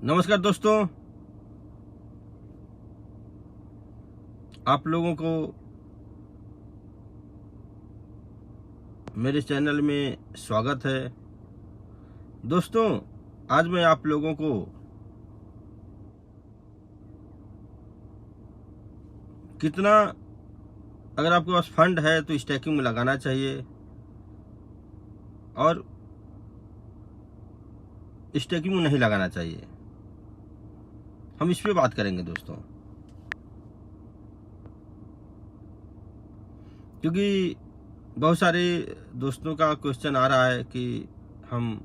नमस्कार दोस्तों, आप लोगों को मेरे चैनल में स्वागत है। दोस्तों, आज मैं आप लोगों को कितना, अगर आपके पास फंड है तो स्टैकिंग में लगाना चाहिए और स्टैकिंग में नहीं लगाना चाहिए, हम इस पे बात करेंगे दोस्तों। क्योंकि बहुत सारे दोस्तों का क्वेश्चन आ रहा है कि हम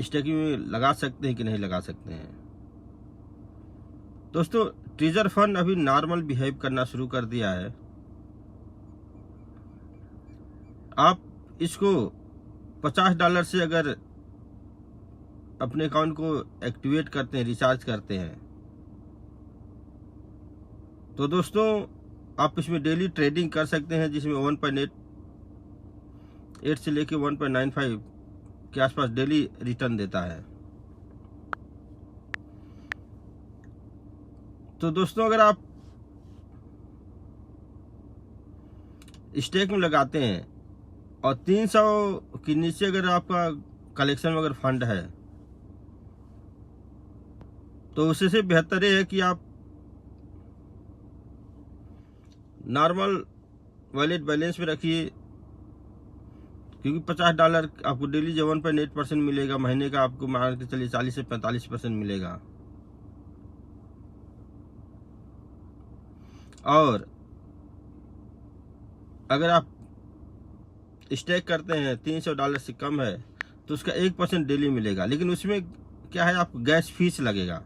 स्टैकिंग में लगा सकते हैं कि नहीं लगा सकते हैं। दोस्तों, ट्रेजर फंड अभी नॉर्मल बिहेव करना शुरू कर दिया है। आप इसको $50 से अगर अपने अकाउंट को एक्टिवेट करते हैं, रिचार्ज करते हैं, तो दोस्तों आप इसमें डेली ट्रेडिंग कर सकते हैं, जिसमें 1.8 से लेके 1.95 के आसपास डेली रिटर्न देता है। तो दोस्तों, अगर आप स्टेक में लगाते हैं और 300 के नीचे अगर आपका कलेक्शन में अगर फंड है, तो उससे से बेहतर ये है कि आप नॉर्मल वॉलेट बैलेंस में रखिए। क्योंकि $50 आपको डेली जो 1.8% मिलेगा, महीने का आपको मान के चलिए 40 से 45% मिलेगा। और अगर आप स्टेक करते हैं $300 से कम है तो उसका 1% डेली मिलेगा। लेकिन उसमें क्या है, आपको गैस फीस लगेगा।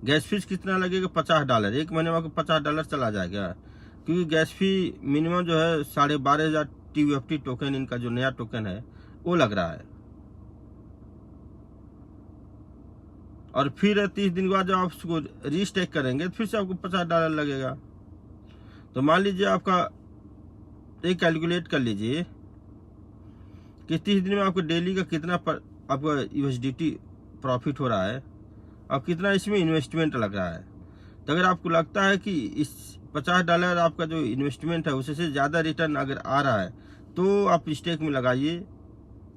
गैस फीस कितना लगेगा? $50। एक महीने में आपको $50 चला जाएगा। क्योंकि गैस फी मिनिमम जो है 12,500 TUFT टोकन, इनका जो नया टोकन है वो लग रहा है। और फिर 30 दिन के बाद जब आप उसको रीस्टेक करेंगे तो फिर से आपको $50 लगेगा। तो मान लीजिए आपका एक कैलकुलेट कर लीजिए कि 30 दिन में आपको डेली का कितना आपका USDT प्रॉफिट हो रहा है और कितना इसमें इन्वेस्टमेंट लग रहा है। तो अगर आपको लगता है कि इस $50 आपका जो इन्वेस्टमेंट है उससे ज़्यादा रिटर्न अगर आ रहा है तो आप स्टेक में लगाइए।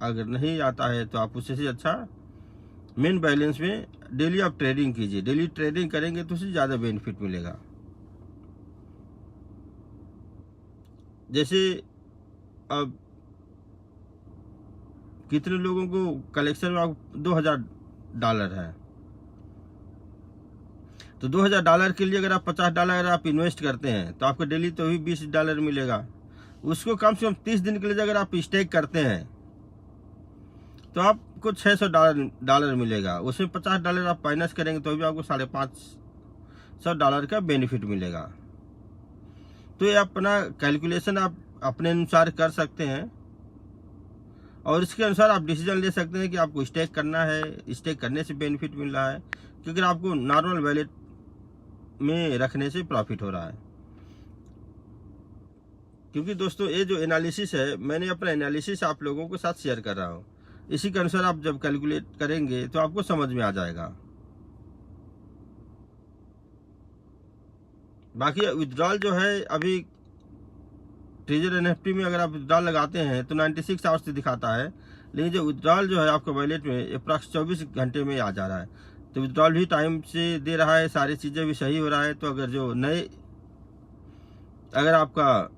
अगर नहीं आता है तो आप उससे अच्छा मेन बैलेंस में डेली आप ट्रेडिंग कीजिए। डेली ट्रेडिंग करेंगे तो उससे ज़्यादा बेनिफिट मिलेगा। जैसे अब कितने लोगों को कलेक्शन में $2,000 है, तो $2,000 के लिए अगर आप $50 आप इन्वेस्ट करते हैं तो आपको डेली तो भी $20 मिलेगा। उसको कम से कम 30 दिन के लिए अगर आप स्टेक करते हैं तो आपको $600 मिलेगा। उसमें $50 आप माइनस करेंगे तो भी आपको $550 का बेनिफिट मिलेगा। तो ये अपना कैलकुलेशन आप अपने अनुसार कर सकते हैं और इसके अनुसार आप डिसीजन ले सकते हैं कि आपको स्टेक करना है, स्टेक करने से बेनिफिट मिल रहा है, क्योंकि आपको नॉर्मल वैलेट में रखने से प्रॉफिट हो रहा है। क्योंकि दोस्तों, ये जो एनालिसिस है, मैंने अपना एनालिसिस आप लोगों के साथ शेयर कर रहा हूँ। इसी के अनुसार आप जब कैलकुलेट करेंगे तो आपको समझ में आ जाएगा। बाकी विथड्रॉल जो है, अभी ट्रेजर NFT में अगर आप विथड्रॉल लगाते हैं तो 96 आवर्स से दिखाता है, लेकिन जो विथड्रॉल जो है आपका वॉलेट में अप्रॉक्स 24 घंटे में आ जा रहा है। तो विथड्रॉल भी टाइम से दे रहा है, सारी चीज़ें भी सही हो रहा है। तो अगर जो नए, अगर आपका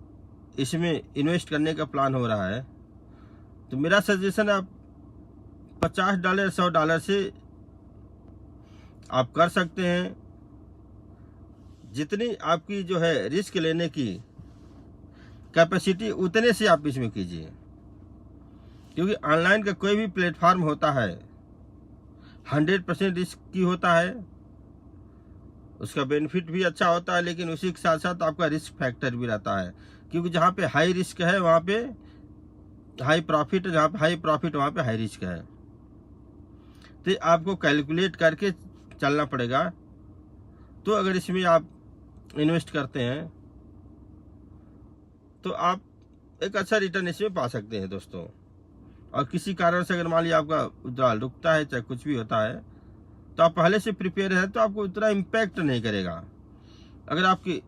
इसमें इन्वेस्ट करने का प्लान हो रहा है तो मेरा सजेशन आप $50 $100 से आप कर सकते हैं। जितनी आपकी जो है रिस्क लेने की कैपेसिटी, उतने से आप इसमें कीजिए। क्योंकि ऑनलाइन का कोई भी प्लेटफॉर्म होता है 100% रिस्क की होता है। उसका बेनिफिट भी अच्छा होता है, लेकिन उसी के साथ साथ आपका रिस्क फैक्टर भी रहता है। क्योंकि जहाँ पे हाई रिस्क है वहाँ पे हाई प्रॉफिट, जहाँ पे हाई प्रॉफिट वहाँ पे हाई रिस्क है। तो आपको कैलकुलेट करके चलना पड़ेगा। तो अगर इसमें आप इन्वेस्ट करते हैं तो आप एक अच्छा रिटर्न इसमें पा सकते हैं दोस्तों। और किसी कारण से अगर मान लिया आपका विड्रॉल रुकता है, चाहे कुछ भी होता है, तो आप पहले से प्रिपेयर है तो आपको उतना इम्पैक्ट नहीं करेगा। अगर आपके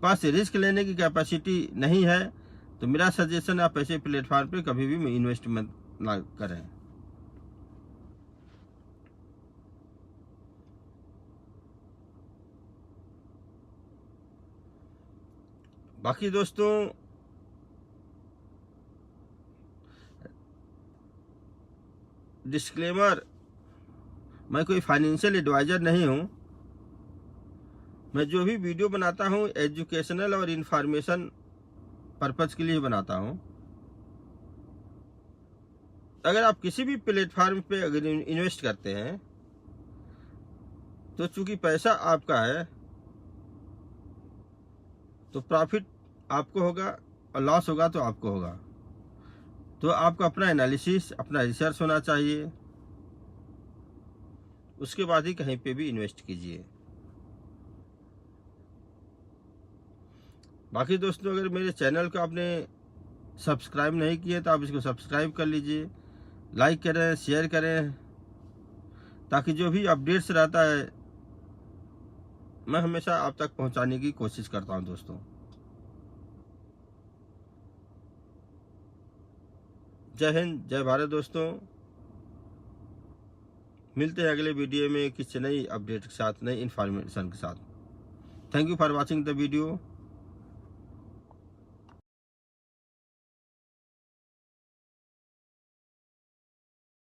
पास रिस्क लेने की कैपेसिटी नहीं है तो मेरा सजेशन आप ऐसे प्लेटफॉर्म पे कभी भी इन्वेस्टमेंट ना करें। बाकी दोस्तों, डिस्क्लेमर, मैं कोई फाइनेंशियल एडवाइजर नहीं हूँ। मैं जो भी वीडियो बनाता हूँ एजुकेशनल और इंफॉर्मेशन पर्पज़ के लिए बनाता हूँ। अगर आप किसी भी प्लेटफॉर्म पे अगर इन्वेस्ट करते हैं तो चूंकि पैसा आपका है तो प्रॉफिट आपको होगा और लॉस होगा तो आपको होगा। तो आपको अपना एनालिसिस, अपना रिसर्च होना चाहिए, उसके बाद ही कहीं पे भी इन्वेस्ट कीजिए। बाकी दोस्तों, अगर मेरे चैनल को आपने सब्सक्राइब नहीं किए तो आप इसको सब्सक्राइब कर लीजिए, लाइक करें, शेयर करें, ताकि जो भी अपडेट्स रहता है मैं हमेशा आप तक पहुंचाने की कोशिश करता हूं दोस्तों। जय हिंद, जय भारत दोस्तों। मिलते हैं अगले वीडियो में किसी नई अपडेट के साथ, नई इन्फॉर्मेशन के साथ। Thank you for watching the video.